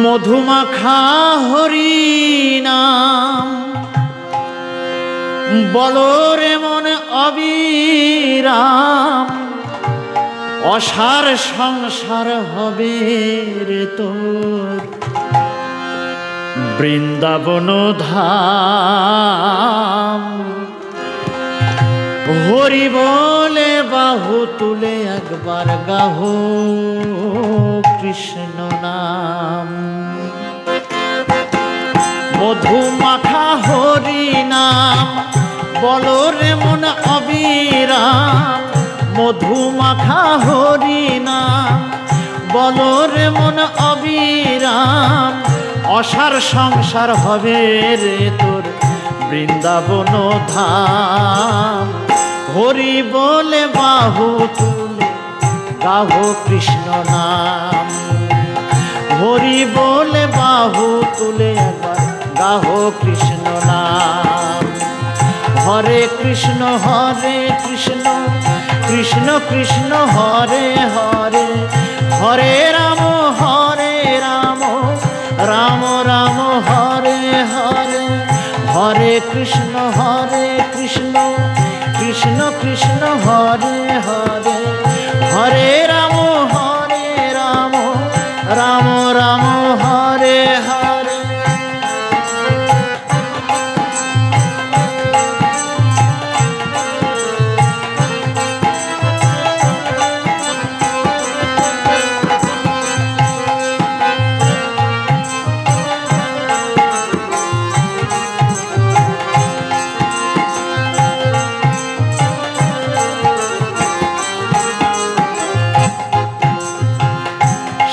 মধুমাখা হরি নাম বলো রে মন অবিরাম, অসার সংসার হবে রে তোর বৃন্দাবন ধাম। হরি বলে বাহু তুলে একবার গাহো কৃষ্ণ নাম। মধুমাখা হরি নাম বলো রে মন অবিরাম, মধুমাখা হরি নাম বলো রে মন অবিরাম, অসার সংসার হবে রে তোর বৃন্দাবন ধাম। হরি বলে বাহু তুলে গাহো কৃষ্ণ নাম, হরি বলে বাহু তুলে একবার গাহো কৃষ্ণ নাম। হরে কৃষ্ণ কৃষ্ণ কৃষ্ণ হরে হরে, হরে রাম রাম রাম হরে হরে, হরে কৃষ্ণ কৃষ্ণ কৃষ্ণ হরে হরে, হরে রাম রাম রাম হরে হরে।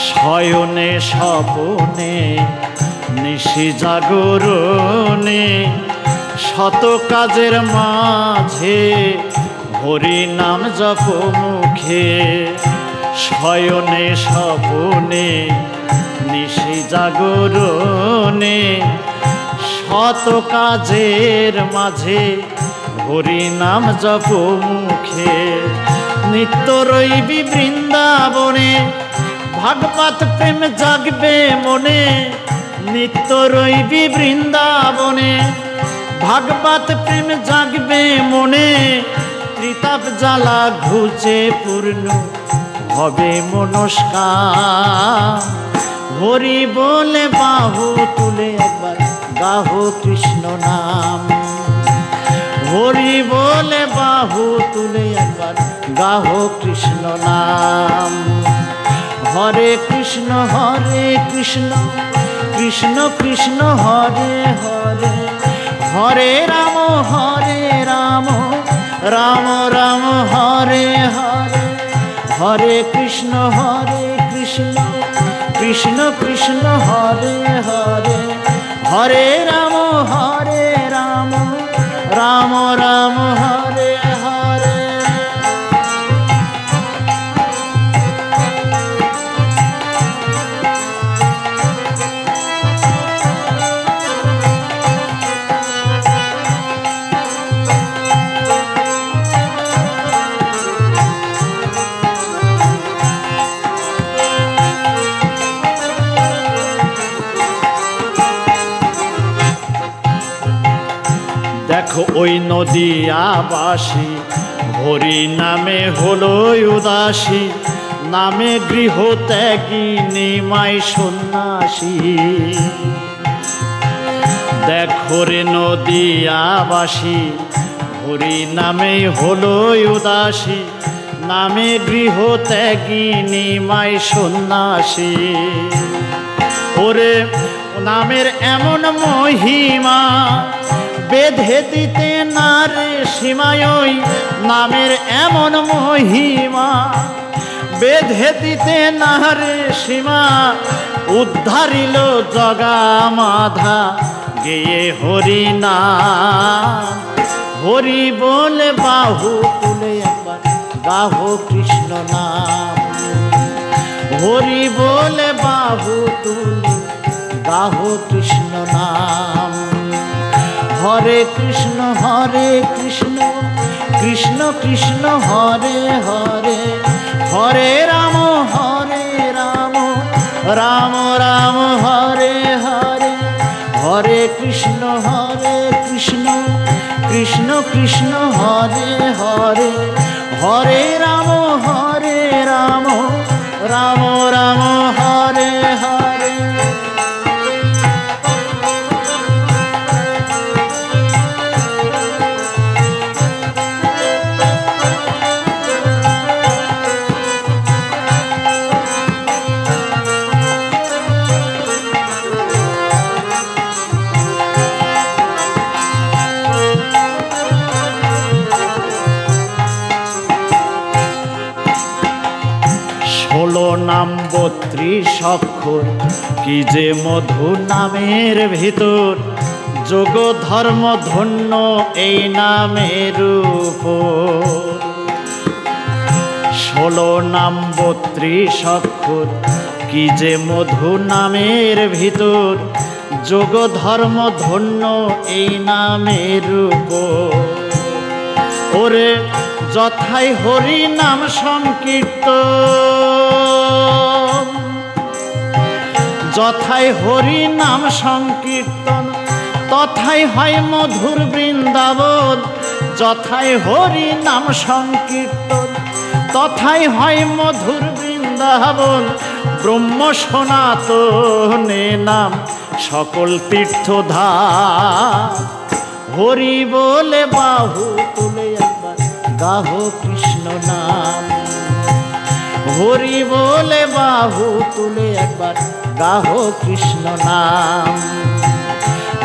শয়নে স্বপনে নিশি জাগরণে, শত কাজের মাঝে হরি নাম জপ মুখে। শয়নে স্বপনে নিশি জাগরণে, শত কাজের মাঝে হরি নাম জপ মুখে। নিত্য রইবি বৃন্দাবনে ভাগবত প্রেম জাগবে মনে, নিত্য রইবি বৃন্দাবনে ভাগবত প্রেম জাগবে মনে। ত্রিতাপ জ্বালা ঘুচে পূর্ণ হবে মনস্কার। হরি বলে বাহু তুলে একবার গাহো কৃষ্ণ নাম, হরি বলে বাহু তুলে একবার গাহো কৃষ্ণ নাম। হরে কৃষ্ণ কৃষ্ণ কৃষ্ণ হরে হরে, হরে রাম রাম রাম হরে হরে, হরে কৃষ্ণ কৃষ্ণ কৃষ্ণ হরে হরে, হরে রাম রাম রাম হরে হরে। দেখো ওই নদিয়াবাসী হরি নামে হলো উদাসী, নামে গৃহ ত্যাগী নিমাই সন্ন্যাসী। দেখো রে নদিয়াবাসী হরি নামে হলো উদাসী, নামে গৃহ ত্যাগী নিমাই সন্ন্যাসী। ওরে নামের এমন মহিমা বেঁধে দিতে না রে সীমায়, নামের এমন মহিমা বেঁধে দিতে না রে সীমা। উদ্ধারিল জগা মাধা গেয়ে হরি নাম, হরি বলে বাহু তুলে একবার গাহো কৃষ্ণ নাম, হরি বলে বাহু তুলে গাহো কৃষ্ণ নাম। হরে কৃষ্ণ কৃষ্ণ কৃষ্ণ হরে হরে, হরে রাম রাম রাম হরে হরে, হরে কৃষ্ণ কৃষ্ণ কৃষ্ণ হরে হরে, হরে রাম রাম রাম হরে হরে। ষোলো নাম 32 অক্ষর, কি যে মধু নামের ভিতর, যোগ ধর্ম ধন্য এই নামের উপর। 16 নাম 32 অক্ষর, কি যে মধু নামের ভিতর, যোগ ধর্ম ধন্য এই নামের উপর। ওরে যথাই হরি নাম সংকীর্তন, যথাই হরি নাম সংকীর্তন, তথাই হয় মধুর বৃন্দাবন। যথাই হরি নাম সংকীর্তন, তথাই হয় মধুর বৃন্দাবন। ব্রহ্ম সনাতনে নাম সকল তীর্থধাম। হরি বলে বাহু তুলে একবার গাহো কৃষ্ণ নাম, হরি বলে বাহু তুলে একবার গাহো কৃষ্ণ নাম।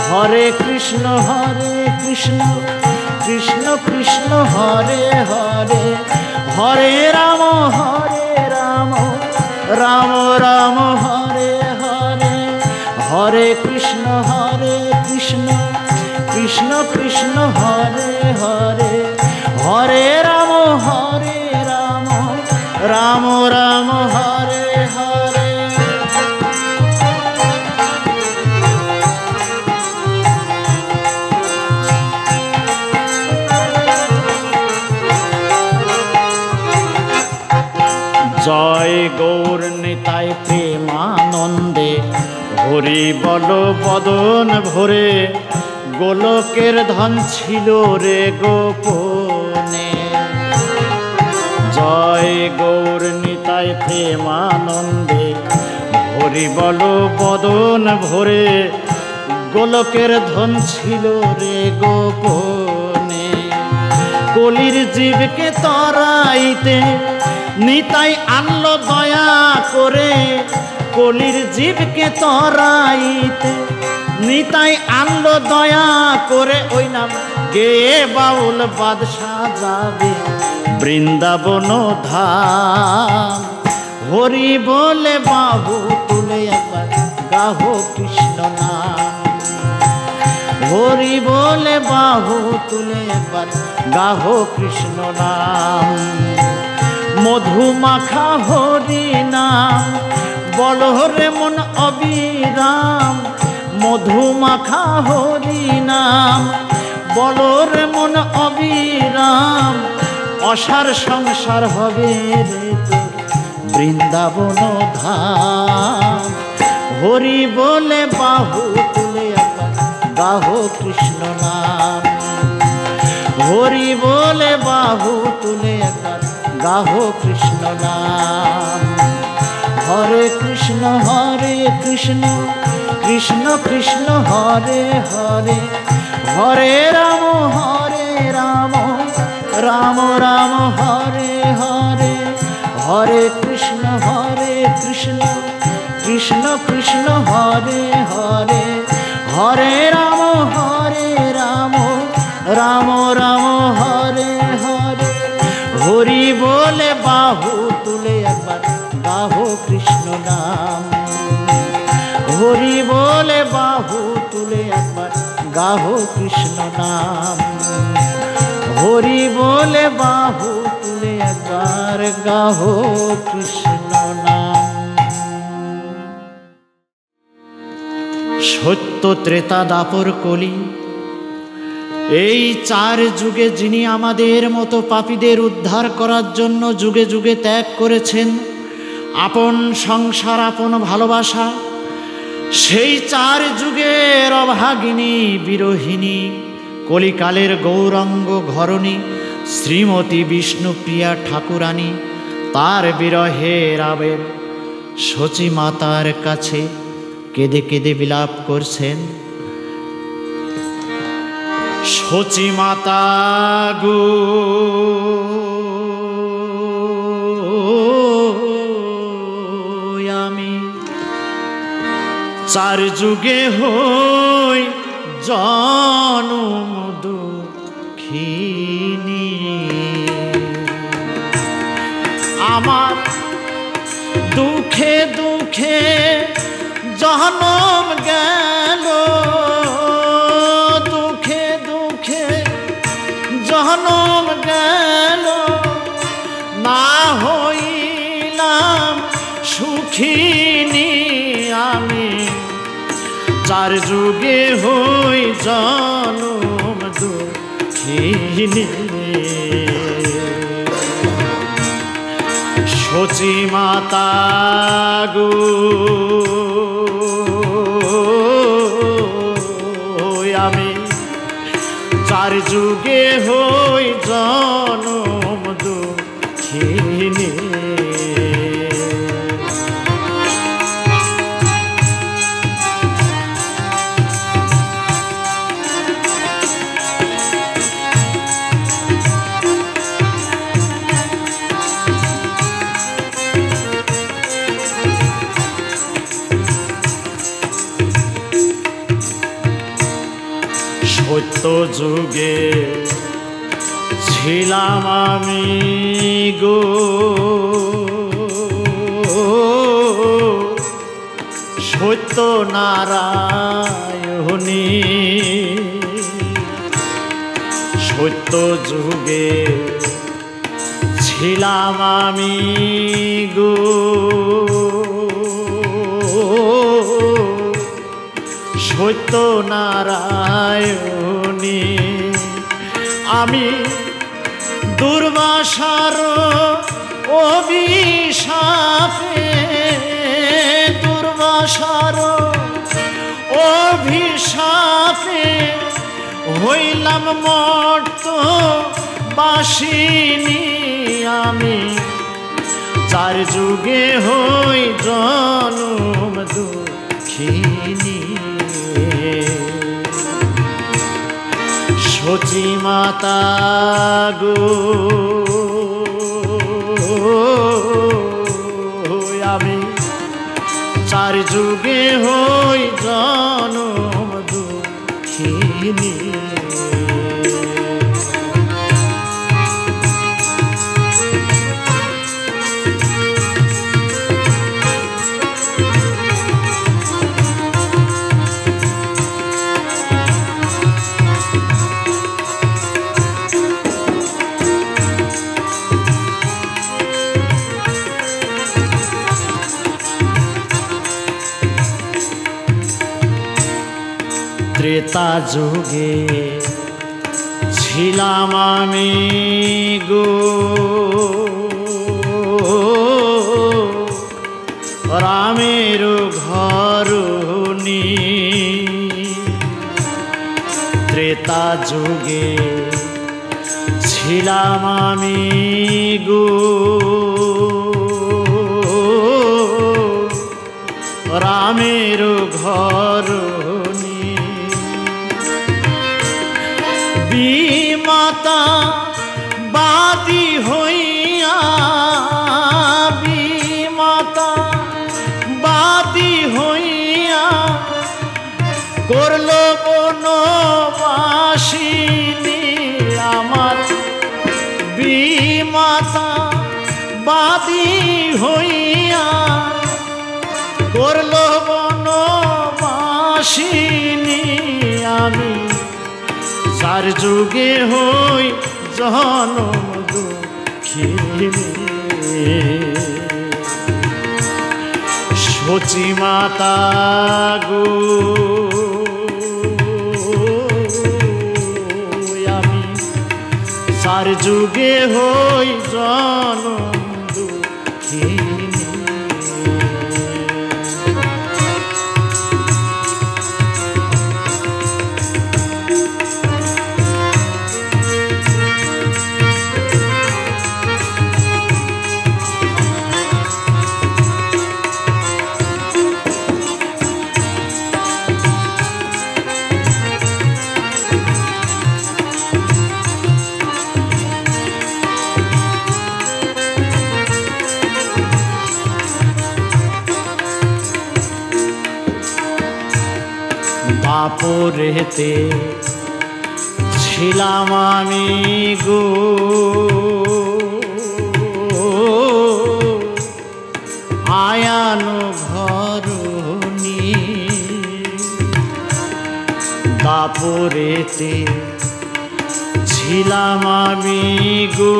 হরে কৃষ্ণ কৃষ্ণ কৃষ্ণ হরে হরে, হরে রাম রাম রাম হরে হরে, হরে কৃষ্ণ কৃষ্ণ কৃষ্ণ হরে হরে, হরে রাম রাম রাম হরে হরে। জয় গৌর নিতাই প্রেমানন্দে, হরি বল বদন ভরে, গোলকের ধন ছিল রে গোপনে। জয় গৌর নিতাই প্রেমানন্দে, হরি বল বদন ভরে, গোলকের ধন ছিল রে গোপনে। কলির জীবকে তরাইতে নিতাই আনলো দয়া করে, কলির জীবকে তরাইতে নিতাই আনলো দয়া করে। ওই নাম গেয়ে বাউল বাদশাহ যাবে বৃন্দাবন ধাম। হরি বলে বাহু তুলে একবার গাহো কৃষ্ণ নাম, হরি বলে বাহু তুলে একবার গাহো কৃষ্ণ নাম। মধুমাখা হরি নাম বলো রে মন অবিরাম, মধুমাখা হরি নাম বলো রে মন অবিরাম। অসার সংসার হবে রে তোর বৃন্দাবন ধাম। হরি বলে বাহু তুলে একবার গাহো কৃষ্ণ নাম, হরি বলে বাহু তুলে একবার গাহো কৃষ্ণ নাম। হরে কৃষ্ণ কৃষ্ণ কৃষ্ণ হরে হরে, হরে রাম রাম রাম হরে হরে, হরে কৃষ্ণ কৃষ্ণ কৃষ্ণ হরে হরে, হরে রাম রাম রাম হরে হরে। হরি বলে বাহু তুলে একবার গাহো কৃষ্ণ নাম, হরি বলে বাহু তুলে একবার গাহো কৃষ্ণ নাম। হরি বলে বাহু তুলে একবার গাহো কৃষ্ণ নাম। সত্য ত্রেতা দাপর কলি, এই 4 যুগে যিনি আমাদের মতো পাপীদের উদ্ধার করার জন্য যুগে যুগে ত্যাগ করেছেন, আপন সংসার আপন ভালোবাসা, সেই চার যুগের অভাগিনী বিরোহিণী কলিকালের গৌরাঙ্গ ঘরণী শ্রীমতী বিষ্ণুপ্রিয়া ঠাকুরানী তার বিরহের আবেগ সচী মাতার কাছে কেঁদে কেঁদে বিলাপ করছেন। সচী মাতা গো আমি চার যুগে হই জনম দুঃখিনী, আমার দুঃখে দুঃখে জনম গেল, দুঃখে দুঃখে জনম গেল, না হইলাম সুখিনী আমি চার যুগে হই জনম দুঃখিনী। সচী মাতা গো আমি চার যুগে হই জনম দুঃখিনী। সত্য যুগে ছিলাম আমি গো, সত্য নারায়ণী, সত্য যুগে ছিলাম আমি গো, সত্য নারায়ণী আমি দুর্বাসার অভিশাপে, দুর্বাসার অভিশাপে হইলাম মর্ত বাসিনী আমি চার যুগে হই জনম দুঃখিনী। সচী মাতা গো আমি চার যুগে হই জনম দুঃখিনী। ত্রেতা যুগে ছিলাম আমি গো, রামের ঘরণী, ত্রেতা যুগে ছিলাম আমি গো, রামের ঘরণী, বিমাতা বাদী হইয়া, বিমাতা বাদী হইয়া করল বনবাসিনী আমার, বিমাতা বাদী হইয়া করল বনবাসিনী আমি চার যুগে হই জনম দুঃখিনী। সচী মাতা গো আমি চার যুগে হই জনম দুঃখিনী। দাপরেতে ছিলাম আমি গো, আয়ানো ঘরণী। দাপরেতে ছিলাম আমি গো,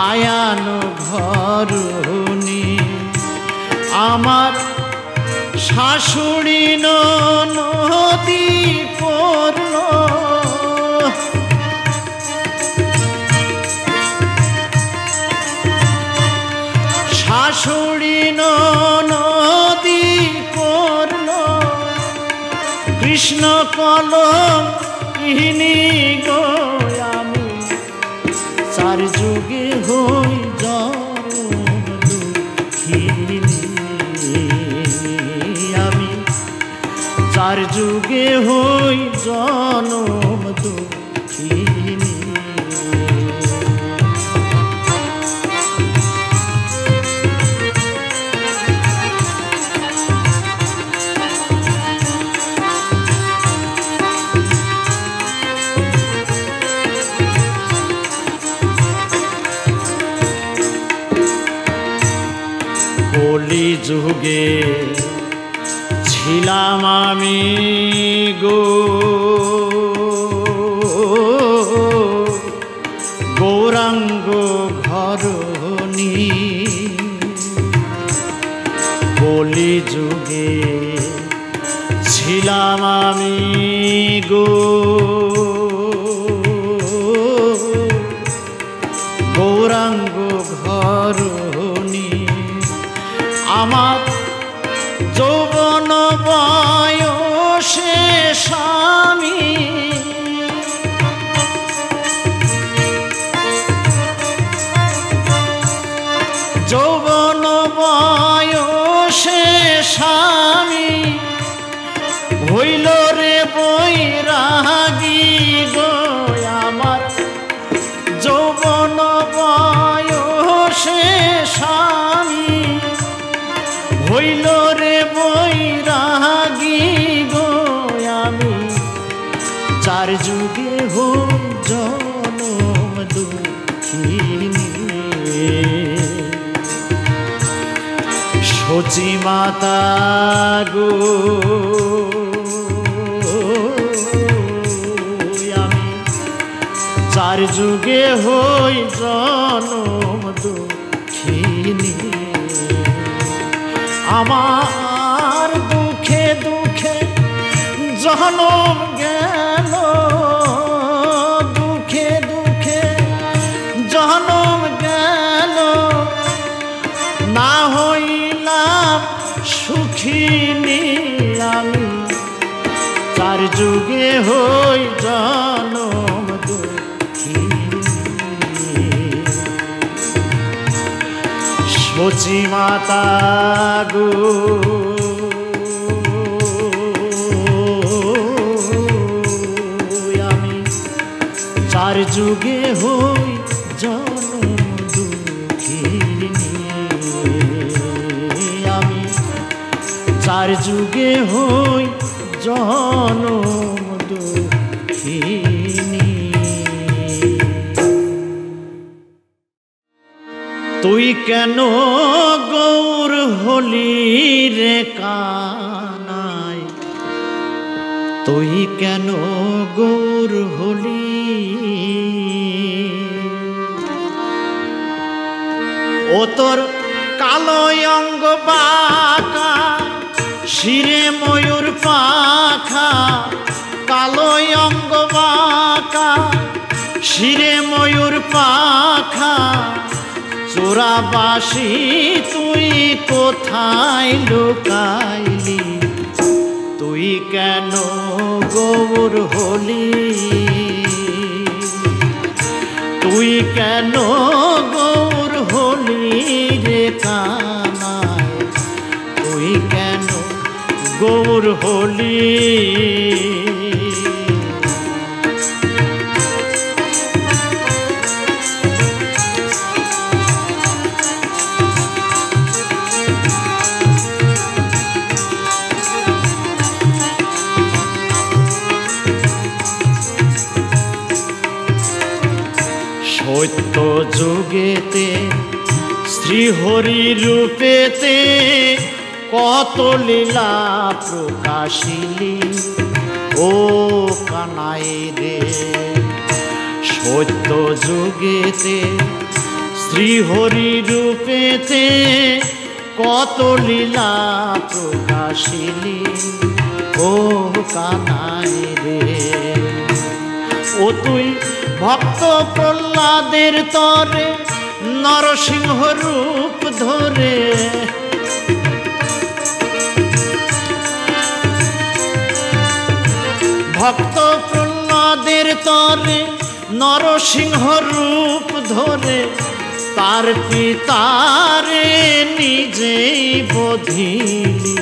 আয়ানো ঘরণী। আমার শাশুড়ি নদী পড়ল, শাশুড়ি নদী পড়ল, কৃষ্ণ কলম ইহিনী গো। আমি চার যুগে হই জনম দুঃখিনী, আমি চার যুগে হই জনম দুঃখিনী। কলি যুগে ছিলাম আমি গো, গৌরাঙ্গ ঘরণী। কলি যুগে ছিলাম আমি গো, গৌরাঙ্গ ঘরণী। আমার যৌবন বয়সে স্বামী, যৌবন বয়সে স্বামী হইল রে বৈরাগী গো। আমার যৌবন বয়সে স্বামী হইল রে বৈরাগী গো। আমি চার যুগে হই জনম দুঃখিনী, সচি মাতা গো। আমি চার যুগে হই জনম দুঃখিনী, আমার দুঃখে দুঃখে জনম গেল, দুঃখে দুঃখে জনম গেল, না হইলাম সুখিনী। আমি চার যুগে হই জনম দুঃখিনী, সচি মাতা গো। আমি চার যুগে হই জনম দুঃখিনী, আমি চার যুগে হই জনম দুঃখিনী। তুই কেন গৌর হলি রে কানাই, তুই কেন গৌর হলি? ও তোর কালো অঙ্গ বাঁকা, শিরে ময়ূর পাখা, কালো অঙ্গ বাঁকা, শিরে ময়ূর পাখা, চোরাবাসি তুই কোথায় লুকাইলি? তুই কেন গৌর হলি? তুই কেন গৌর হলি রে কানাই? তুই কেন গৌর হলি? যুগেতে শ্রীহরি রূপেতে কত লীলা প্রকাশিলি ও কানাই রে। সত্য যুগেতে শ্রীহরি রূপেতে কত লীলা প্রকাশিলি ও কানাই রে। ও তুই ভক্ত প্রহ্লাদের তরে নরসিংহ রূপ ধরে, ভক্ত প্রহ্লাদের তরে নরসিংহ রূপ ধরে তার পিতারে নিজেই বধিলি।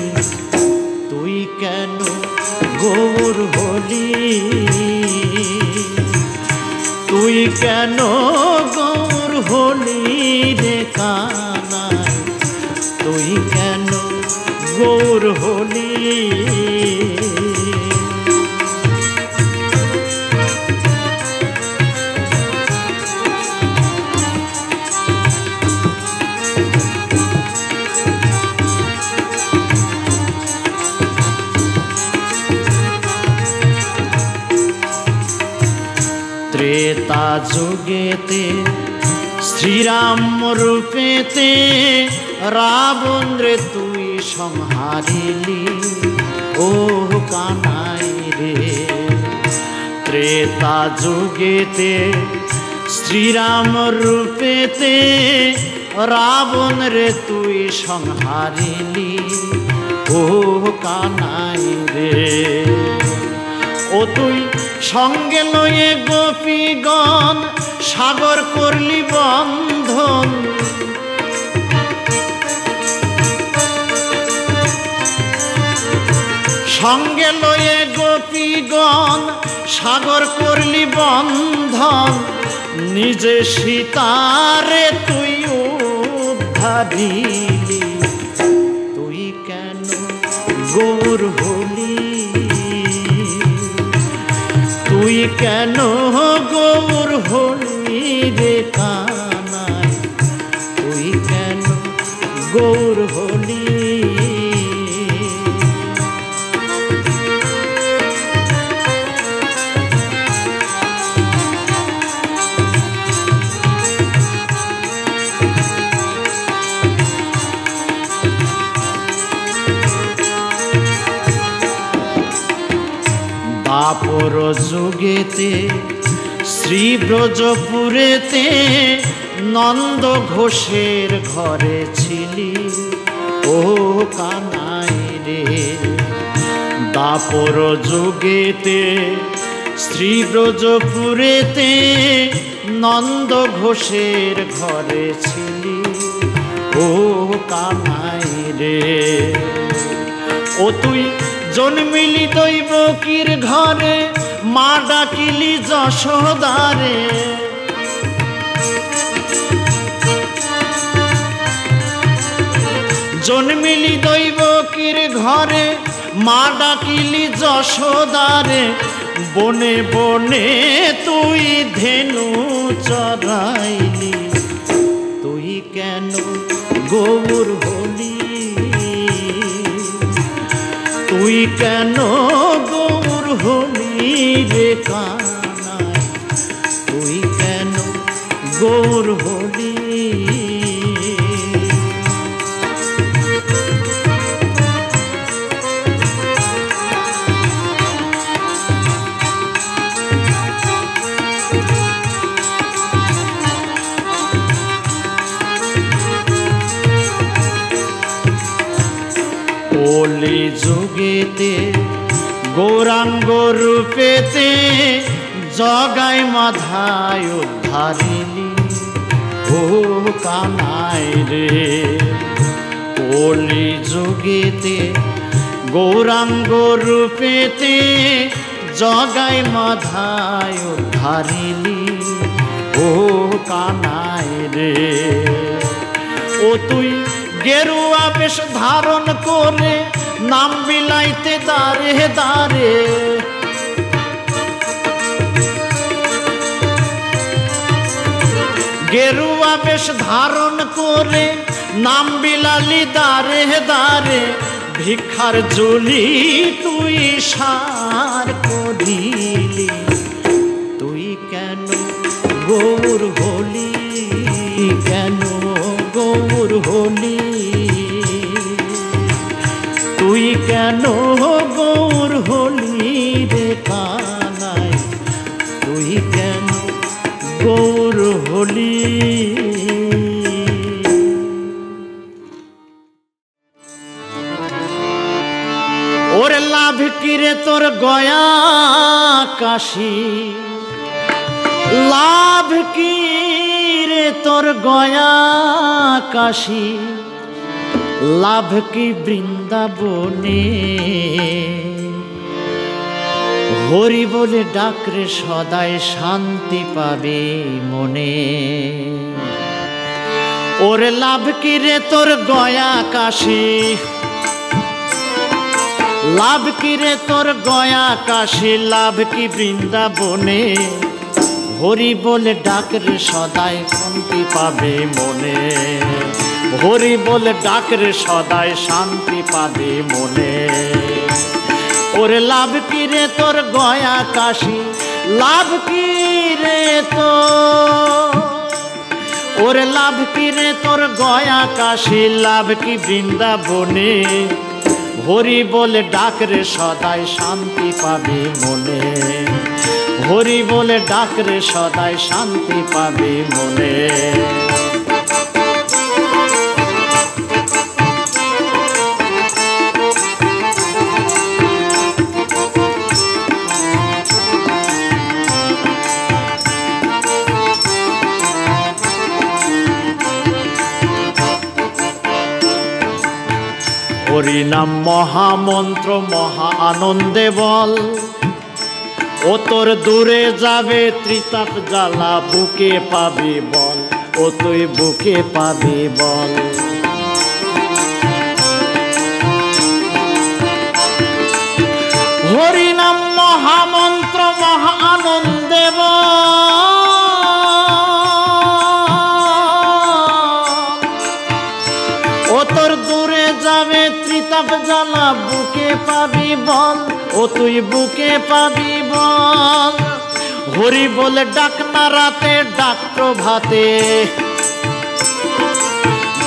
তুই কেন গৌর হলি, তুই কেন গৌর হলি রে কানাই, তুই কেন গৌর হলি। ত্রেতা যুগেতে শ্রীরাম রূপেতে রাবণ রে তুই সংহারিলি ও কানাই রে। ত্রেতা যুগেতে শ্রীরাম রূপেতে রাবণ রে তুই সংহারিলি ও কানাই রে। ও তুই সঙ্গে লয়ে গোপীগণ সাগর করলি বন্ধন, সঙ্গে লয়ে গোপীগণ সাগর করলি বন্ধন। নিজে সীতারে তুই উদ্ধারিলি, তুই কেন গৌর হলি, তুই কেন গৌর হলি রে কানাই, তুই কেন গৌর হলি। দ্বাপর যুগেতে শ্রীব্রজপুরেতে নন্দ ঘোষের ঘরে ছিলি ও কানাই রে। দ্বাপর যুগেতে শ্রীব্রজপুরেতে নন্দ ঘোষের ঘরে ছিলি ও কানাই রে। ও তুই জন্মিলি দৈবকীর ঘরে মা ডাকিলি যশোদারে, জন্মিলি দৈবকীর ঘরে মা ডাকিলি যশোদারে। বনে বনে তুই ধেনু চরাইলি, তুই কেন গৌর হলি, তুই কেন গৌর হলি রে কানাই, তুই কেন গৌর হলি। কলি যুগেতে গৌরাঙ্গ রূপেতে জগাই মাধায় উদ্ধারিলি ও কানাই রে। কলি যুগেতে গৌরাঙ্গ রূপেতে জগাই মাধায় উদ্ধারিলি ও কানাই রে। ও তুই গেরুয়া বেশ ধারণ করে নাম বিলাইতে দারে দারে, গেরুয়া বেশ ধারণ করে নাম বিলালি দারে দারে, ভিক্ষার ঝুলি তুই সার করিলি। তুই কেন গৌর হলি, কেন গৌর হলি, তুই কেন গৌর হলি রে কানাই, তুই কেন গৌর হলি। ওরে লাভ কিরে তোর গয়া কাশি, লাভ কিরে তোর গয়া কাশি, লাভ কি বৃন্দাবনে। হরি বলে ডাকরে সদাই শান্তি পাবে মনে। ওরে লাভ কিরে তোর গয়া কাশি, লাভ কিরে তোর গয়া কাশি, লাভ কি বৃন্দাবনে। হরি বলে ডাকরে সদাই শান্তি পাবে মনে, হরি বলে ডাকরে সদাই শান্তি পাবে মনে। ওরে লাভ কিরে তোর গয়া কাশি, লাভ কিরে তো, ওরে লাভ কিরে তোর গয়া কাশি, লাভ কি বৃন্দাবনে। হরি বলে ডাকরে সদাই শান্তি পাবে মনে, হরি বলে ডাকরে সদাই শান্তি পাবে মনে। হরি নাম মহামন্ত্র মহা আনন্দে বল, ও তোর দূরে যাবে ত্রিতাপ জ্বালা বুকে পাবি বল, ও তুই বুকে পাবি বল। হরি নাম মহামন্ত্র মহা আনন্দে বল, ও তোর দূরে যাবে ত্রিতাপ জ্বালা বুকে পাবি বল, ও তুই বুকে পাবি বল। হরি বলে ডাক না রাতে ডাক প্রভাতে,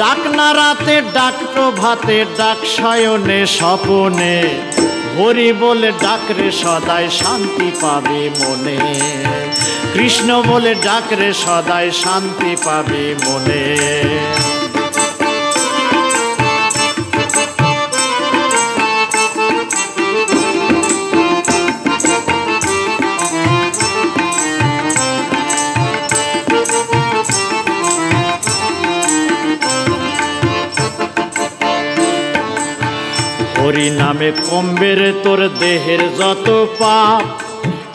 ডাক না রাতে ডাক প্রভাতে, ডাক শয়নে স্বপনে। হরি বলে ডাকরে সদাই শান্তি পাবে মনে, কৃষ্ণ বলে ডাকরে সদাই শান্তি পাবে মনে। হরি নামে কমবে রে তোর দেহের যত পাপ,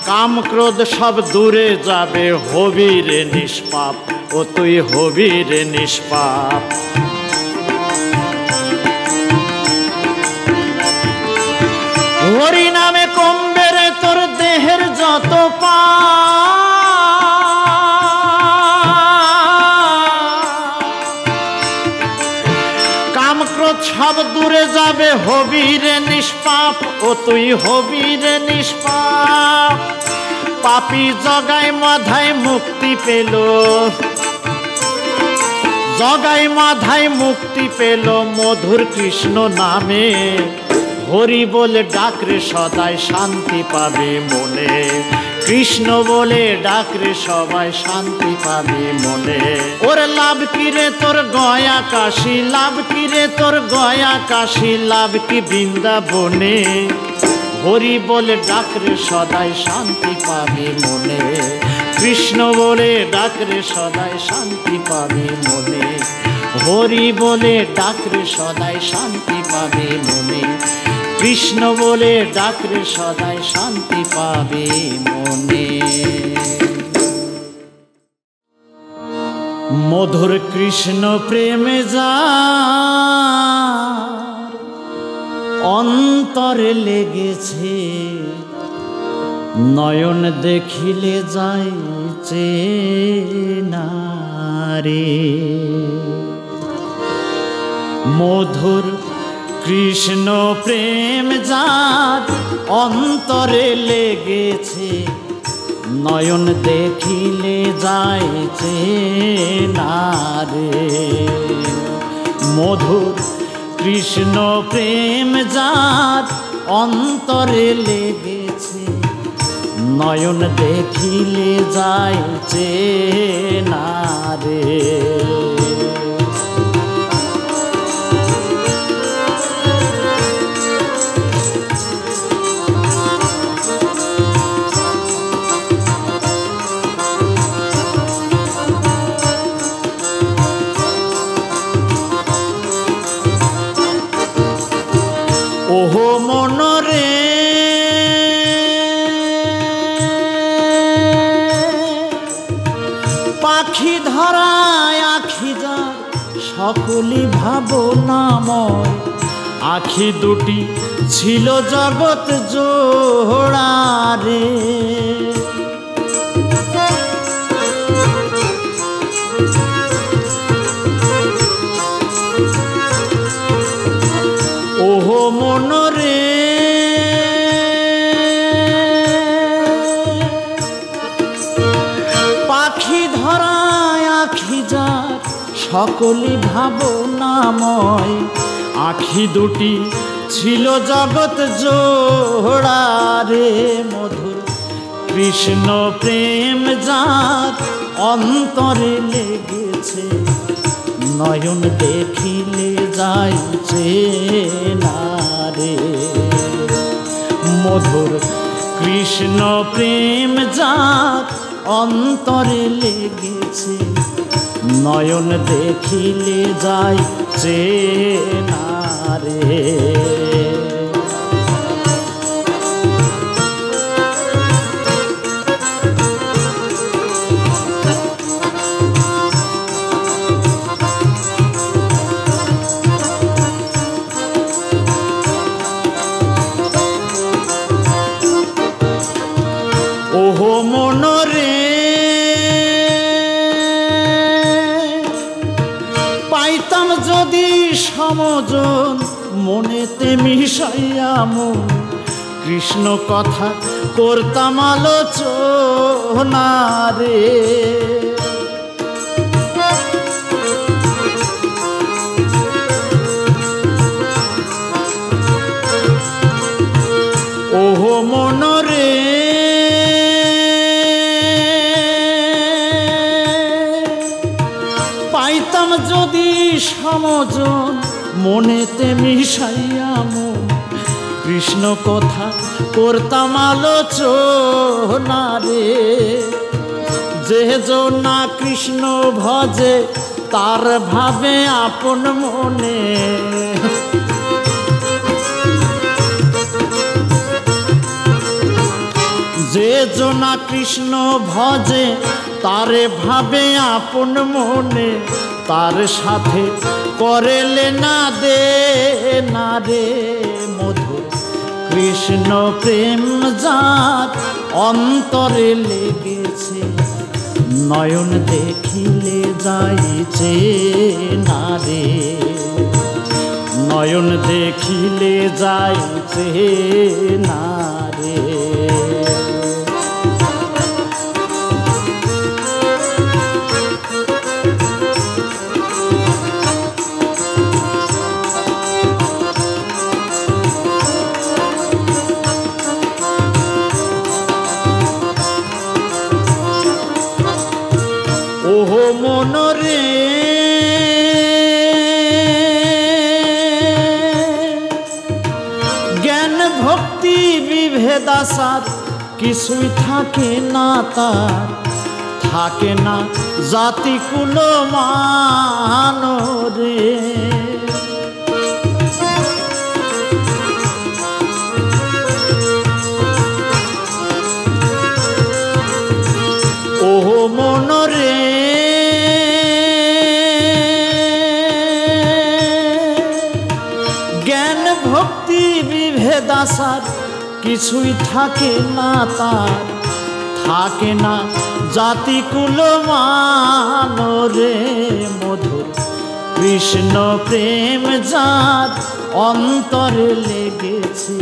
কাম ক্রোধ সব দূরে যাবে হবি রে নিষ্পাপ, ও তুই হবি রে নিষ্পাপ। হরি নামে কমবে রে তোর দেহের যত পাপ, সব দূরে যাবে হবি রে নিষ্পাপ, ও তুই হবি রে নিষ্পাপ। পাপী জগায় মাধায় মুক্তি পেল, জগায় মাধায় মুক্তি পেল মধুর কৃষ্ণ নামে। হরি বলে ডাকরে সদাই শান্তি পাবে মনে, কৃষ্ণ বলে ডাকরে সবাই শান্তি পাবে মনে। ওরে লাভ কিরে তোর গয়া কাশি, লাভ কিরে তোর গয়া কাশি, লাভ কি বৃন্দাবনে। হরি বলে ডাকরে সদাই শান্তি পাবে মনে, কৃষ্ণ বলে ডাকরে সদাই শান্তি পাবে মনে। হরি বলে ডাকরে সদাই শান্তি পাবে মনে, কৃষ্ণ বলে ডাকরে সদাই শান্তি পাবে মনে। মধুর কৃষ্ণ প্রেমে যার অন্তরে লেগেছে, নয়ন দেখিলে যাইছে নারে মধুর কৃষ্ণ প্রেম যার অন্তরে লেগেছে নয়ন দেখিলে যাইছে নারে মধুর কৃষ্ণ প্রেম যার অন্তরে লেগেছে নয়ন দেখিলে যাইছে নারে ওহো মনরে পাখি ধরায় আখি যার সকলি ভাবনাময় আখি দুটি ছিল জগৎ জোড়ারে ওহো মনরে পাখি ধরায় আখি যার সকলি ভাবনাময় আখি দুটি ছিল জগৎ জোড়ারে মধুর কৃষ্ণ প্রেম যার অন্তরে লেগেছে নয়ন দেখিলে যাইছে নারে মধুর কৃষ্ণ প্রেম যার অন্তরে লেগেছে নয়ন দেখিলে যাইছে নারে ওহো মনরে পাইতাম যদি সমজন মনেতে মিশাইয়া মন কৃষ্ণ কথা করতাম আলোচনা রে ওহো মনরে পাইতাম যদি সমজন মনেতে মিশাইয়া মন কৃষ্ণ কথা করতাম আলোচনা রে যে না কৃষ্ণ ভজে তার ভাবে আপন মনে যে না কৃষ্ণ ভজে তারে ভাবে আপন মনে তার সাথে করেলে না দে না রে মধুর কৃষ্ণ প্রেম যার অন্তরে লেগেছে নয়ন দেখিলে যাইছে নারে নয়ন দেখিলে যাইছে নারে ওহো মনরে জ্ঞান ভক্তি বিভেদাসার কিছুই থাকে না তার থাকে না জাতি কুল মানরে ওহো মনরে জ্ঞান ভক্তি বিভেদাসার কিছুই থাকে না তার, থাকে না জাতি কুল মান রে মধুর কৃষ্ণ প্রেম যার অন্তরে লেগেছে,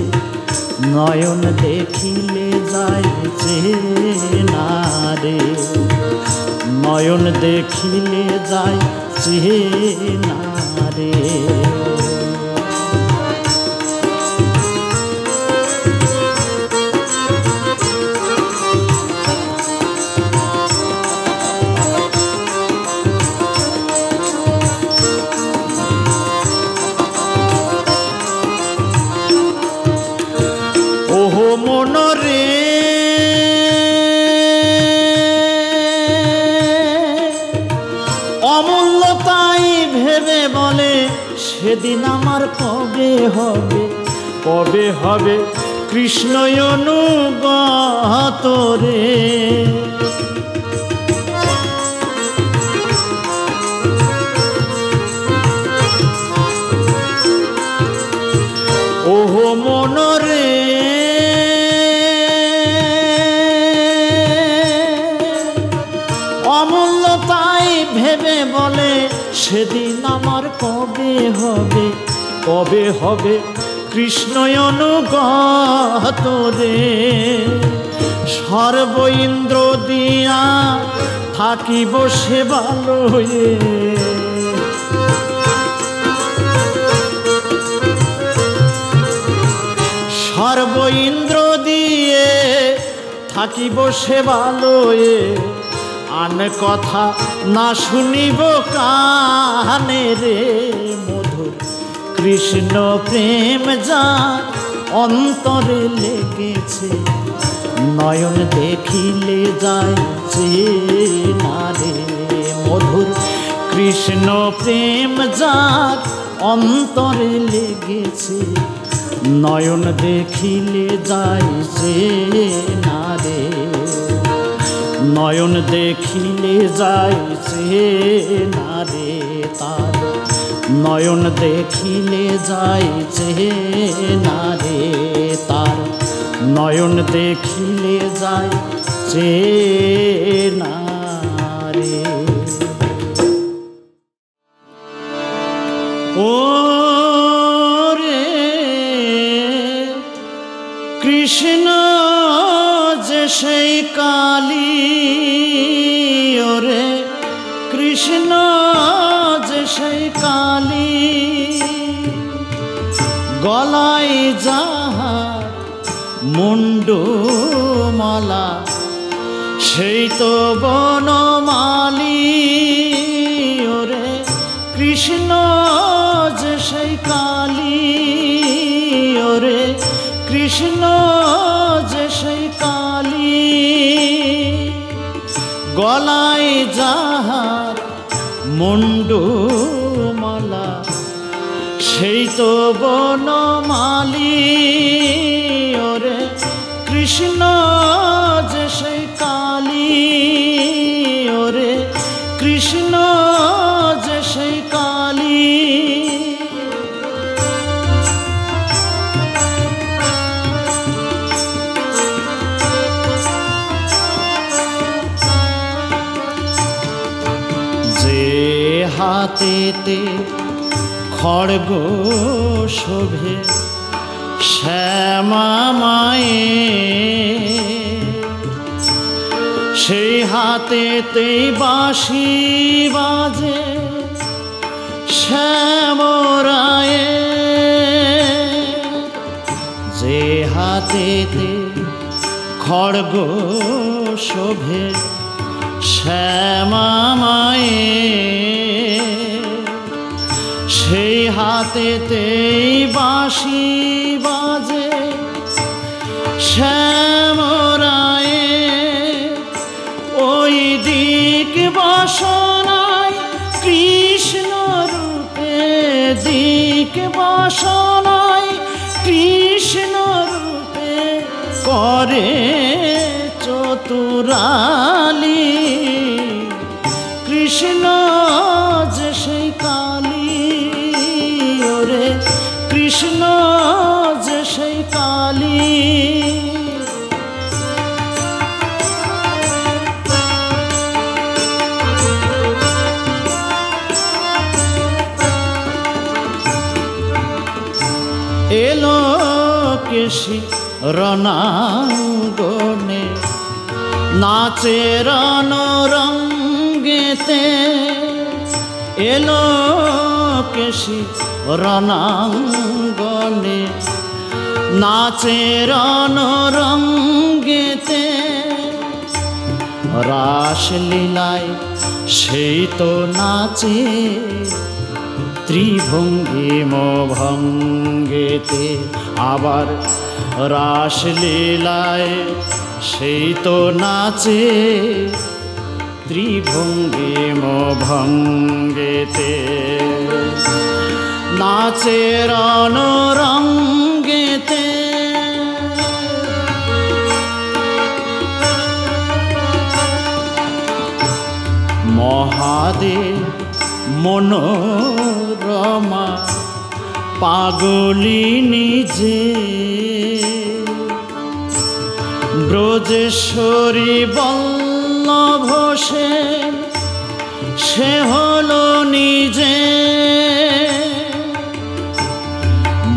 নয়ন দেখিলে যাইছে না রে, নয়ন দেখিলে যাইছে না রে। ওহো মনরে অমূল্য তাই ভেবে বলে, সেদিন আমার কবে হবে, কবে হবে কৃষ্ণ অনুগত রে। ওহো মনরে অমূল্য তাই ভেবে বলে, সেদিন আমার কবে হবে, কবে হবে কৃষ্ণ অনুগত রে। সর্ব ইন্দ্র দিয়া থাকিব সেবা লয়ে, সর্ব ইন্দ্র দিয়ে থাকিব সেবা লয়ে, আন কথা না শুনিব কানে রে মধুর কৃষ্ণ প্রেম যার অন্তরে লেগেছে, নয়ন দেখিলে যাইছে না রে মধুর কৃষ্ণ প্রেম যার অন্তরে লেগেছে, নয়ন দেখিলে যাইছে না রে, নয়ন দেখিলে যাইছে না রে তার, নয়ন দেখিলে যাইছে না রে তার, নয়ন দেখিলে যাইছে না রে। ও রে কৃষ্ণ যে সেই কালী, ওরে কৃষ্ণ যে সেই কালী, গলায় যাহার মুন্ডু মালা, সেই তো বনমালী, ওরে কৃষ্ণ যে সেই কালী, ওরে কৃষ্ণ যে সেই কালী, গলায় যাহার মুন্ডু মালা, সেই তো বনমালী, ওরে কৃষ্ণ যে সেই কালী, ওরে কৃষ্ণ যে সেই কালী। যে হাতেতে খড়গ শোভে শ্যামা মায়ে, সেই হাতেতেই বাঁশি বাজে শ্যামরায়ে, যে হাতেতে খড়গ শোভে শ্যামা মায়ে, সেই হাতেতেই বাঁশি বাজে শ্যামরায়ে, ওই দিক বাসনায় কৃষ্ণ রূপে, দিক বাসনায় কৃষ্ণ রূপে করে চতুরালি, কৃষ্ণ যে সেই কালী, ওরে কৃষ্ণ যে সেই কালী। এলো কেশি রণাঙ্গনে, নাচে রণরঙ্গেতে। এলো কেশি রণাঙ্গনে, নাচে রণরঙ্গেতে। রাসলীলায় সেই তো নাচে ত্রিভঙ্গিম ভঙ্গেতে। আবার রাসলীলায় সেই তো নাচে ত্রিভঙ্গিম ভঙ্গেতে। নাচে রণরঙ্গেতে। মহাদেব মনোরমা পাগলিনী যে, ব্রজেশ্বরী বল্লভ সেন সে হলো নিজে।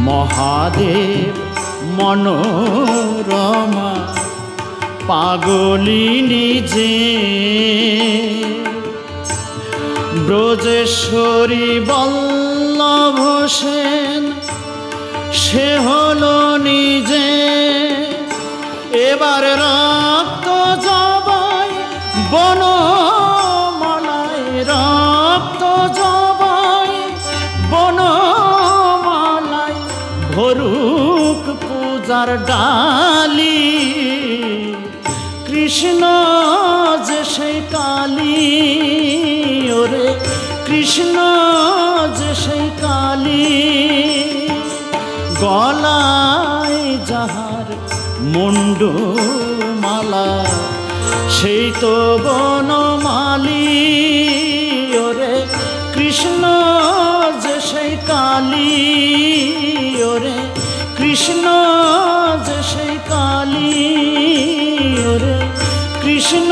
মহাদেব মনোরমা পাগলিনী যে, ব্রজেশ্বরী বল্লভ সেন সে হলো নিজে। এবার রক্ত জবাই বনমালায়, রক্ত জবাই বনমালায়, ভরুক পূজার ডালি। কৃষ্ণ যে সেই কালী, ওরে কৃষ্ণ যে সেই কালী। গলায় যাহার মুন্ডু মালা, সেই তো বনমালী। ওরে কৃষ্ণ যে সেই কালী, ওরে কৃষ্ণ যে সেই কালী। ওরে কৃষ্ণ